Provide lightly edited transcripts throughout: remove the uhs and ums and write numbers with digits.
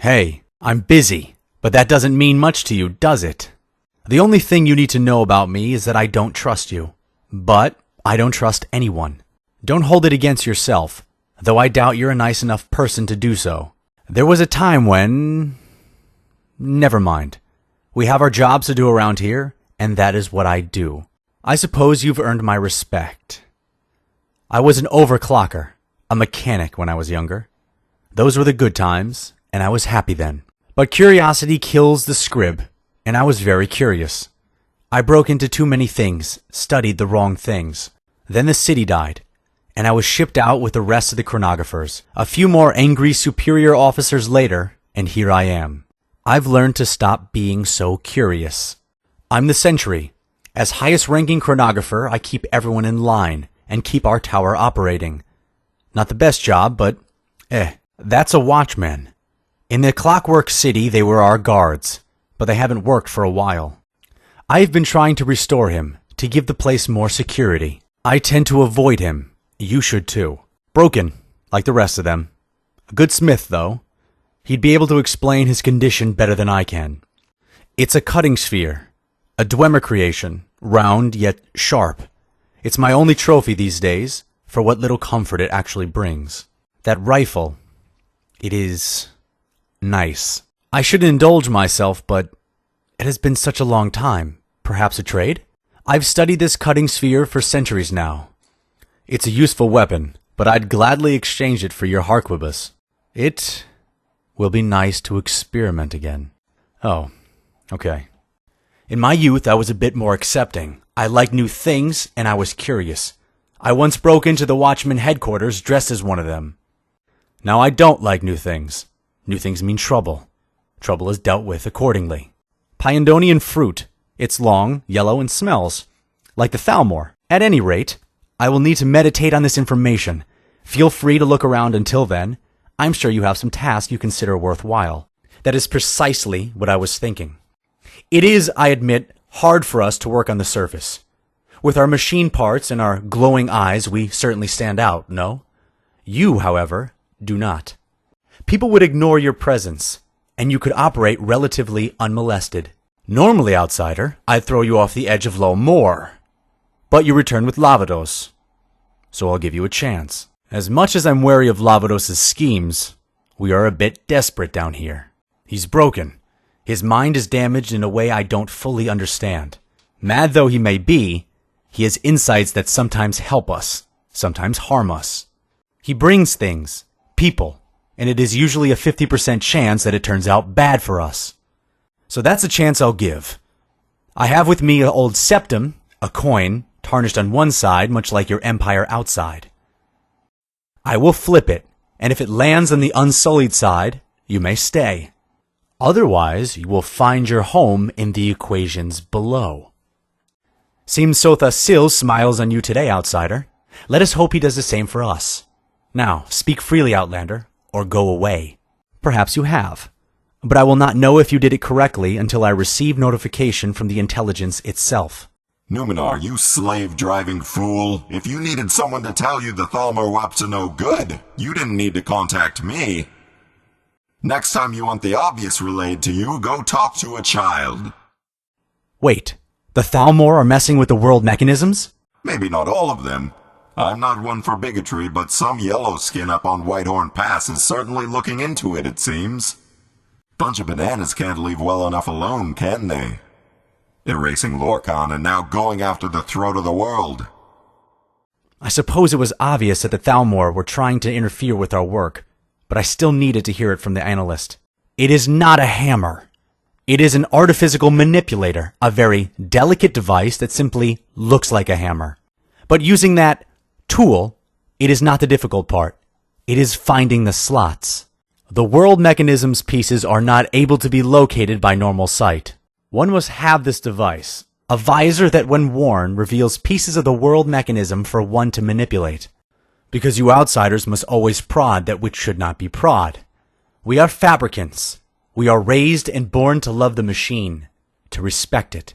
Hey, I'm busy, but that doesn't mean much to you, does it? The only thing you need to know about me is that I don't trust you. But I don't trust anyone. Don't hold it against yourself, though I doubt you're a nice enough person to do so. There was a time when... Never mind. We have our jobs to do around here, and that is what I do. I suppose you've earned my respect. I was an overclocker, a mechanic when I was younger. Those were the good times, and I was happy then. But curiosity kills the scrib, and I was very curious. I broke into too many things, studied the wrong things. Then the city died, and I was shipped out with the rest of the chronographers. A few more angry superior officers later, and here I am. I've learned to stop being so curious. I'm the sentry. As highest-ranking chronographer, I keep everyone in line and keep our tower operating. Not the best job, but that's a watchman. In the Clockwork City, they were our guards, but they haven't worked for a while. I've been trying to restore him, to give the place more security. I tend to avoid him. You should too. Broken, like the rest of them. A good smith, though. He'd be able to explain his condition better than I can. It's a cutting sphere, a Dwemer creation, round yet sharp. It's my only trophy these days, for what little comfort it actually brings. That rifle, it is nice. I should indulge myself, but it has been such a long time. Perhaps a trade? I've studied this cutting sphere for centuries now. It's a useful weapon, but I'd gladly exchange it for your harquebus. It will be nice to experiment again. Oh, okay. In my youth, I was a bit more accepting. I liked new things, and I was curious. I once broke into the Watchman headquarters dressed as one of them. Now I don't like new things. New things mean trouble. Trouble is dealt with accordingly. Pyandonian fruit. It's long, yellow, and smells like the Lull-Mor. At any rate, I will need to meditate on this information. Feel free to look around until then. I'm sure you have some tasks you consider worthwhile. That is precisely what I was thinking. It is, I admit, hard for us to work on the surface. With our machine parts and our glowing eyes, we certainly stand out, no? You, however, do not. People would ignore your presence, and you could operate relatively unmolested. Normally, outsider, I'd throw you off the edge of Lull-Mor. But you return with Lavados, so I'll give you a chance. As much as I'm wary of Lavados's schemes, we are a bit desperate down here. He's broken. His mind is damaged in a way I don't fully understand. Mad though he may be, he has insights that sometimes help us, sometimes harm us. He brings things, people, and it is usually a 50% chance that it turns out bad for us. So that's a chance I'll give. I have with me an old septum, a coin, tarnished on one side, much like your empire outside. I will flip it, and if it lands on the unsullied side, you may stay. Otherwise, you will find your home in the equations below. Seems Sotha Sil smiles on you today, outsider. Let us hope he does the same for us. Now, speak freely, Outlander, or go away. Perhaps you have, but I will not know if you did it correctly until I receive notification from the intelligence itself. Numinar, you slave-driving fool. If you needed someone to tell you the Lull-Mor were up to no good, you didn't need to contact me. Next time you want the obvious relayed to you, go talk to a child. Wait, the Lull-Mor are messing with the world mechanisms? Maybe not all of them. I'm not one for bigotry, but some yellow skin up on Whitehorn Pass is certainly looking into it, it seems. Bunch of bananas can't leave well enough alone, can they? Erasing Lorcan and now going after the throat of the world. I suppose it was obvious that the Lull-Mor were trying to interfere with our work, but I still needed to hear it from the analyst. It is not a hammer. It is an artificial manipulator, a very delicate device that simply looks like a hammer. But using that tool, it is not the difficult part. It is finding the slots. The world mechanisms pieces are not able to be located by normal sight. One must have this device, a visor that when worn reveals pieces of the world mechanism for one to manipulate. Because you outsiders must always prod that which should not be prod. We are fabricants. We are raised and born to love the machine, to respect it.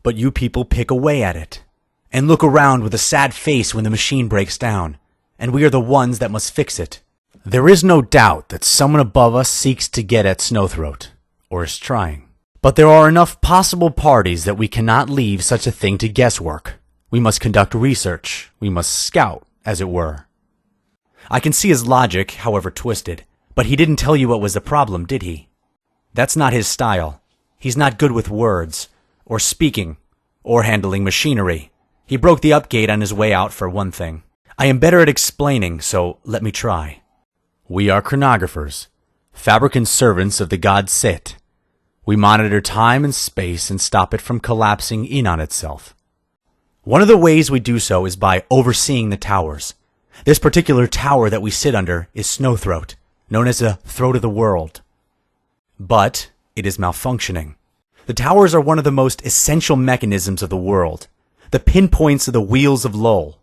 But you people pick away at it, and look around with a sad face when the machine breaks down, and we are the ones that must fix it. There is no doubt that someone above us seeks to get at Snowthroat, or is trying. But there are enough possible parties that we cannot leave such a thing to guesswork. We must conduct research. We must scout, as it were. I can see his logic, however twisted, but he didn't tell you what was the problem, did he? That's not his style. He's not good with words, or speaking, or handling machinery. He broke the upgate on his way out, for one thing. I am better at explaining, so let me try. We are chronographers, fabricant servants of the god Set. We monitor time and space and stop it from collapsing in on itself. One of the ways we do so is by overseeing the towers. This particular tower that we sit under is Snowthroat, known as the Throat of the World. But it is malfunctioning. The towers are one of the most essential mechanisms of the world, the pinpoints of the Wheels of Lull.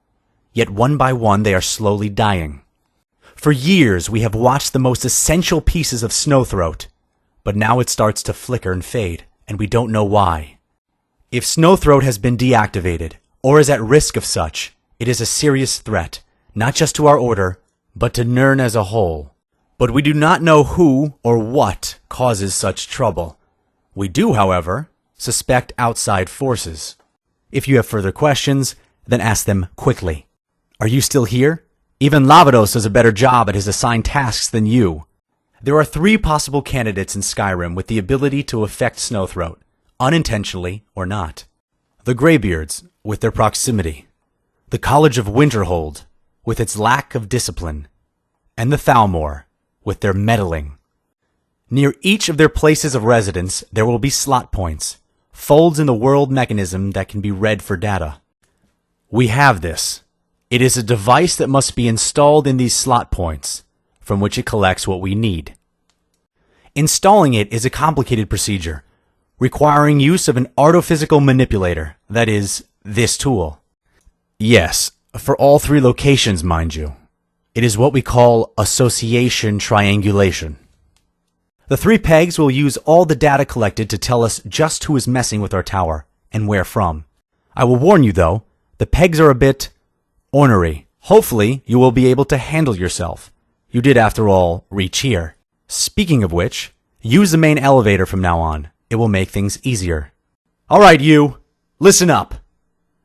Yet one by one they are slowly dying. For years we have watched the most essential pieces of Snowthroat, but now it starts to flicker and fade, and we don't know why. If Snowthroat has been deactivated, or is at risk of such, it is a serious threat, not just to our order, but to Nirn as a whole. But we do not know who or what causes such trouble. We do, however, suspect outside forces. If you have further questions, then ask them quickly. Are you still here? Even Lavados does a better job at his assigned tasks than you. There are 3 possible candidates in Skyrim with the ability to affect Snowthroat, unintentionally or not. The Greybeards, with their proximity. The College of Winterhold, with its lack of discipline. And the Thalmor, with their meddling. Near each of their places of residence, there will be slot points, folds in the world mechanism that can be read for data. We have this. It is a device that must be installed in these slot points, from which it collects what we need. Installing it is a complicated procedure, requiring use of an artophysical manipulator, that is, this tool. Yes, for all 3 locations, mind you. It is what we call association triangulation. The 3 pegs will use all the data collected to tell us just who is messing with our tower, and where from. I will warn you, though, the pegs are a bit ornery. Hopefully, you will be able to handle yourself. You did, after all, reach here. Speaking of which, use the main elevator from now on. It will make things easier. Alright, you. Listen up.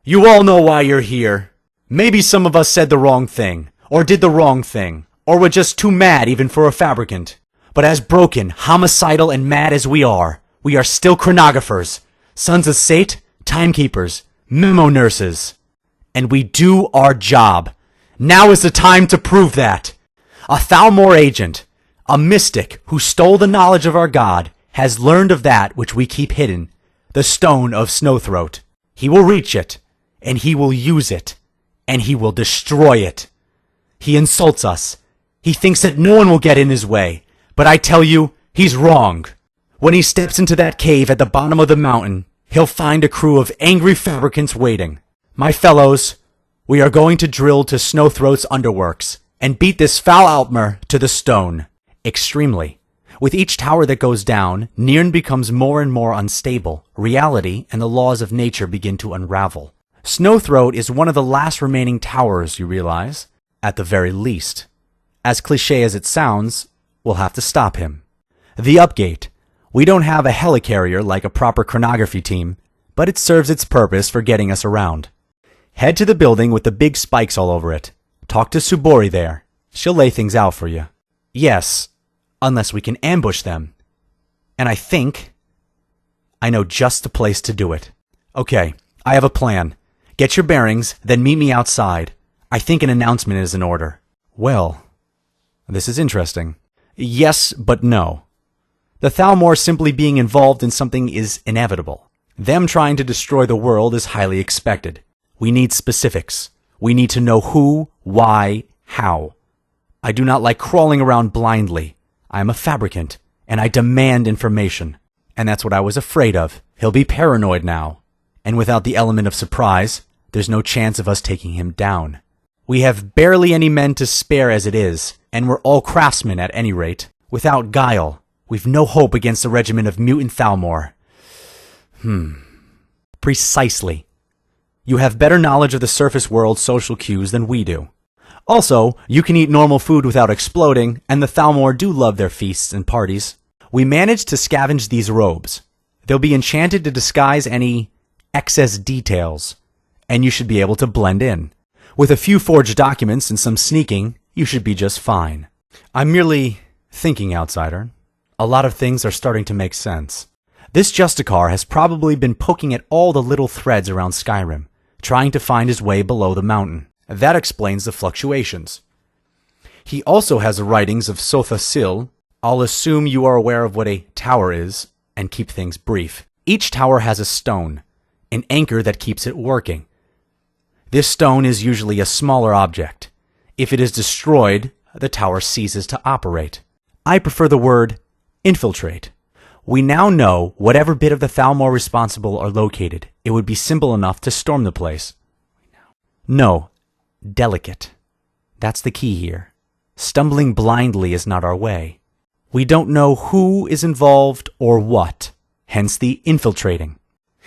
You all know why you're here. Maybe some of us said the wrong thing, or did the wrong thing, or were just too mad even for a fabricant. But as broken, homicidal, and mad as we are still chronographers, sons of Sate, timekeepers, memo nurses. And we do our job. Now is the time to prove that. A Thalmor agent, a mystic who stole the knowledge of our god, has learned of that which we keep hidden, the stone of Snowthroat. He will reach it, and he will use it, and he will destroy it. He insults us. He thinks that no one will get in his way, but I tell you, he's wrong. When he steps into that cave at the bottom of the mountain, he'll find a crew of angry fabricants waiting. My fellows, we are going to drill to Snowthroat's underworks and beat this foul Altmer to the stone. Extremely. With each tower that goes down, Nirn becomes more and more unstable. Reality and the laws of nature begin to unravel. Snowthroat is one of the last remaining towers, you realize, at the very least. As cliché as it sounds, we'll have to stop him. The upgate. We don't have a helicarrier like a proper chronography team, but it serves its purpose for getting us around. Head to the building with the big spikes all over it. Talk to Subori there. She'll lay things out for you. Yes, unless we can ambush them. And I know just the place to do it. Okay, I have a plan. Get your bearings, then meet me outside. I think an announcement is in order. Well, this is interesting. Yes, but no. The Thalmor simply being involved in something is inevitable. Them trying to destroy the world is highly expected. We need specifics. We need to know who, why, how. I do not like crawling around blindly. I am a fabricant, and I demand information. And that's what I was afraid of. He'll be paranoid now. And without the element of surprise, there's no chance of us taking him down. We have barely any men to spare as it is, and we're all craftsmen at any rate. Without guile, we've no hope against the regiment of mutant Thalmor. Precisely. You have better knowledge of the surface world's social cues than we do. Also, you can eat normal food without exploding, and the Thalmor do love their feasts and parties. We managed to scavenge these robes. They'll be enchanted to disguise any excess details, and you should be able to blend in. With a few forged documents and some sneaking, you should be just fine. I'm merely thinking, outsider. A lot of things are starting to make sense. This Justicar has probably been poking at all the little threads around Skyrim, trying to find his way below the mountain. That explains the fluctuations. He also has the writings of Sotha-Sil. I'll assume you are aware of what a tower is, and keep things brief. Each tower has a stone, an anchor that keeps it working. This stone is usually a smaller object. If it is destroyed, the tower ceases to operate. I prefer the word infiltrate. We now know whatever bit of the Thalmor responsible are located. It would be simple enough to storm the place. No, delicate. That's the key here. Stumbling blindly is not our way. We don't know who is involved or what, hence the infiltrating.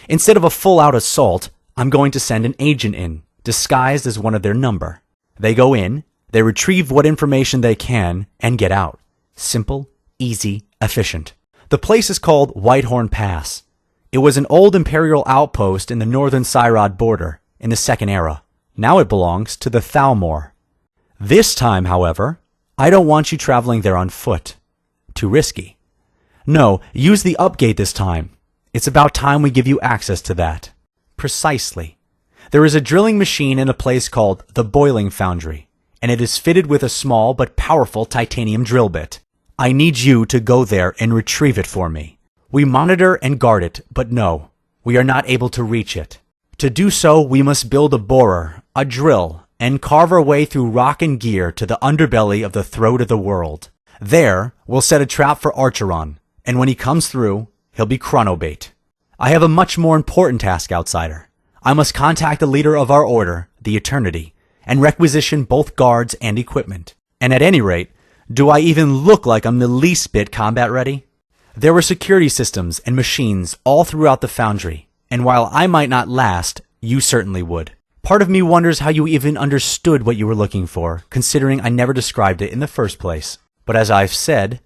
Instead of a full-out assault, I'm going to send an agent in, disguised as one of their number. They go in, they retrieve what information they can, and get out. Simple, easy, efficient. The place is called Whitehorn Pass. It was an old imperial outpost in the northern Cyrod border in the Second Era. Now it belongs to the Thalmor. This time, however, I don't want you traveling there on foot. Too risky. No, use the upgate this time. It's about time we give you access to that. Precisely. There is a drilling machine in a place called the Boiling Foundry, and it is fitted with a small but powerful titanium drill bit. I need you to go there and retrieve it for me. We monitor and guard it, but no, we are not able to reach it. To do so, we must build a borer, a drill, and carve our way through rock and gear to the underbelly of the throat of the world. There, we'll set a trap for Archeron, and when he comes through, he'll be chronobait. I have a much more important task, outsider. I must contact the leader of our order, the Eternity, and requisition both guards and equipment. And at any rate, do I even look like I'm the least bit combat ready? There were security systems and machines all throughout the foundry, and while I might not last, you certainly would. Part of me wonders how you even understood what you were looking for, considering I never described it in the first place. But as I've said,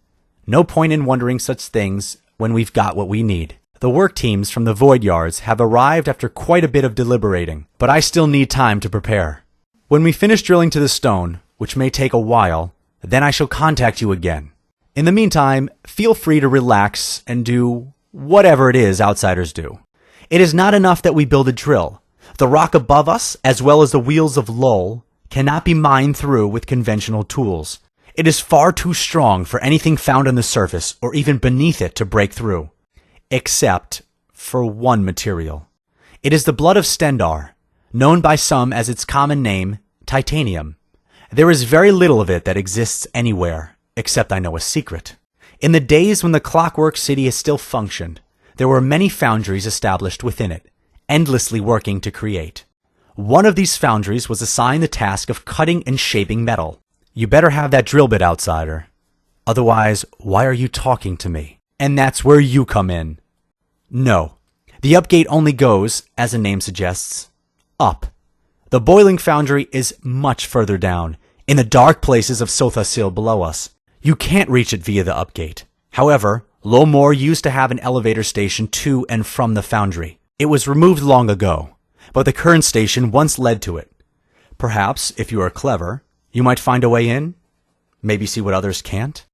no point in wondering such things when we've got what we need. The work teams from the Void Yards have arrived after quite a bit of deliberating, but I still need time to prepare. When we finish drilling to the stone, which may take a while, then I shall contact you again. In the meantime, feel free to relax and do whatever it is outsiders do. It is not enough that we build a drill. The rock above us, as well as the Wheels of Lull, cannot be mined through with conventional tools. It is far too strong for anything found on the surface or even beneath it to break through. Except for one material. It is the blood of Stendar, known by some as its common name, titanium. There is very little of it that exists anywhere, except I know a secret. In the days when the Clockwork City has still functioned, there were many foundries established within it, endlessly working to create. One of these foundries was assigned the task of cutting and shaping metal. You better have that drill bit, outsider. Otherwise, why are you talking to me? And that's where you come in. No. The upgate only goes, as the name suggests, up. The Boiling Foundry is much further down, in the dark places of Sotha-Sil below us. You can't reach it via the upgate. However, Lull-Mor used to have an elevator station to and from the foundry. It was removed long ago, but the current station once led to it. Perhaps, if you are clever, you might find a way in? Maybe see what others can't?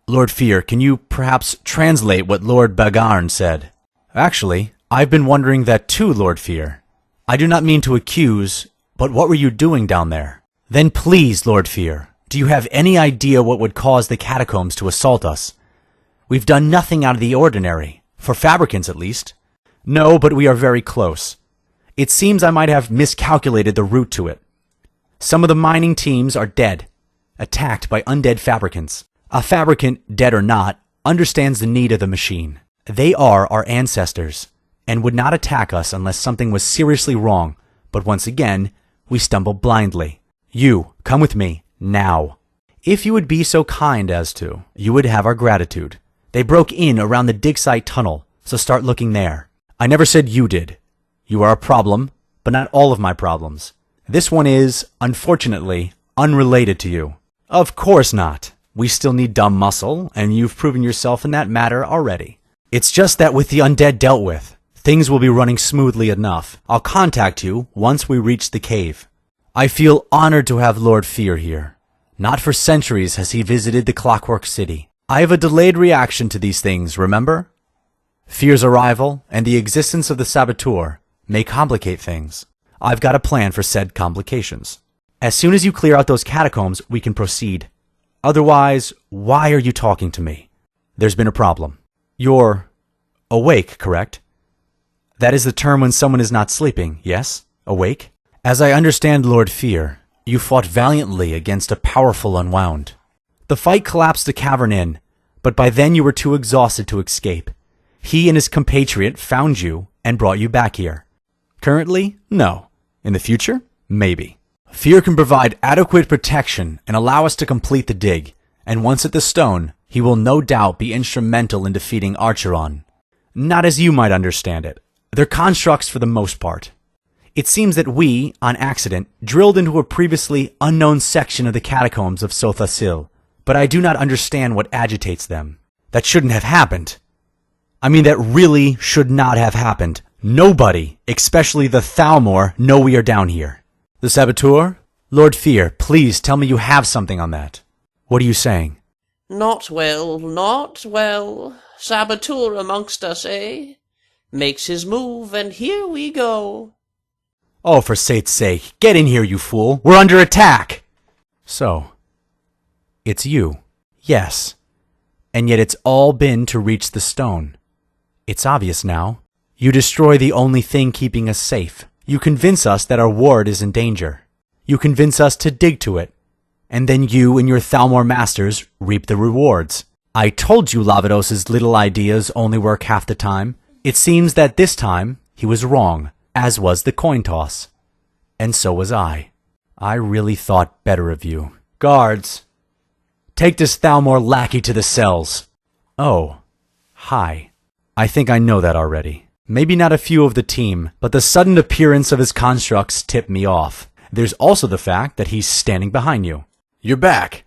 Lord Fear, can you perhaps translate what Lord Bagarn said? Actually, I've been wondering that too, Lord Fear. I do not mean to accuse, but what were you doing down there? Then please, Lord Fear, do you have any idea what would cause the catacombs to assault us? We've done nothing out of the ordinary, for fabricants at least. No, but we are very close. It seems I might have miscalculated the route to it. Some of the mining teams are dead, attacked by undead fabricants. A fabricant, dead or not, understands the need of the machine. They are our ancestors, and would not attack us unless something was seriously wrong, but once again, we stumble blindly. You, come with me, now. If you would be so kind as to, you would have our gratitude. They broke in around the dig site tunnel, so start looking there. I never said you did. You are a problem, but not all of my problems. This one is, unfortunately, unrelated to you. Of course not. We still need dumb muscle, and you've proven yourself in that matter already. It's just that with the undead dealt with, things will be running smoothly enough. I'll contact you once we reach the cave. I feel honored to have Lord Fear here. Not for centuries has he visited the Clockwork City. I have a delayed reaction to these things, remember? Fear's arrival and the existence of the Saboteur may complicate things. I've got a plan for said complications. As soon as you clear out those catacombs, we can proceed. Otherwise, why are you talking to me? There's been a problem. You're awake, correct? That is the term when someone is not sleeping, yes? Awake? As I understand Lord Fear, you fought valiantly against a powerful Unwound. The fight collapsed the cavern in, but by then you were too exhausted to escape. He and his compatriot found you and brought you back here. Currently, no. In the future, maybe. Fear can provide adequate protection and allow us to complete the dig, and once at the stone, he will no doubt be instrumental in defeating Archeron. Not as you might understand it. They're constructs for the most part. It seems that we, on accident, drilled into a previously unknown section of the catacombs of Sothasil, but I do not understand what agitates them. That shouldn't have happened. I mean, that really should not have happened. Nobody, especially the Thalmor, know we are down here. The Saboteur? Lord Fear, please tell me you have something on that. What are you saying? Not well, not well. Saboteur amongst us, eh? Makes his move, and here we go. Oh, for Sate's sake, get in here, you fool. We're under attack! So, it's you. Yes. And yet it's all been to reach the stone. It's obvious now. You destroy the only thing keeping us safe. You convince us that our ward is in danger. You convince us to dig to it. And then you and your Thalmor masters reap the rewards. I told you Lavados's little ideas only work half the time. It seems that this time he was wrong, as was the coin toss. And so was I. I really thought better of you. Guards, take this Thalmor lackey to the cells. Oh, hi. I think I know that already. Maybe not a few of the team, but the sudden appearance of his constructs tipped me off. There's also the fact that he's standing behind you. You're back.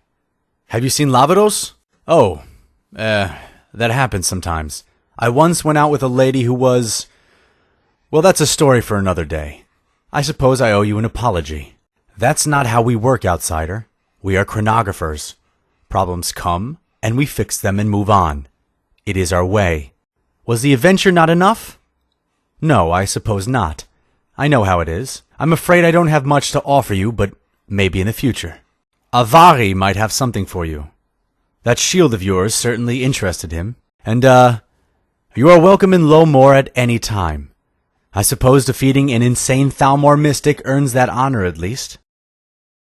Have you seen Lavados? Oh, that happens sometimes. I once went out with a lady who was... Well, that's a story for another day. I suppose I owe you an apology. That's not how we work, outsider. We are chronographers. Problems come, and we fix them and move on. It is our way. Was the adventure not enough? No, I suppose not. I know how it is. I'm afraid I don't have much to offer you, but maybe in the future. Avari might have something for you. That shield of yours certainly interested him. And, you are welcome in Lull-Mor at any time. I suppose defeating an insane Thalmor mystic earns that honor at least.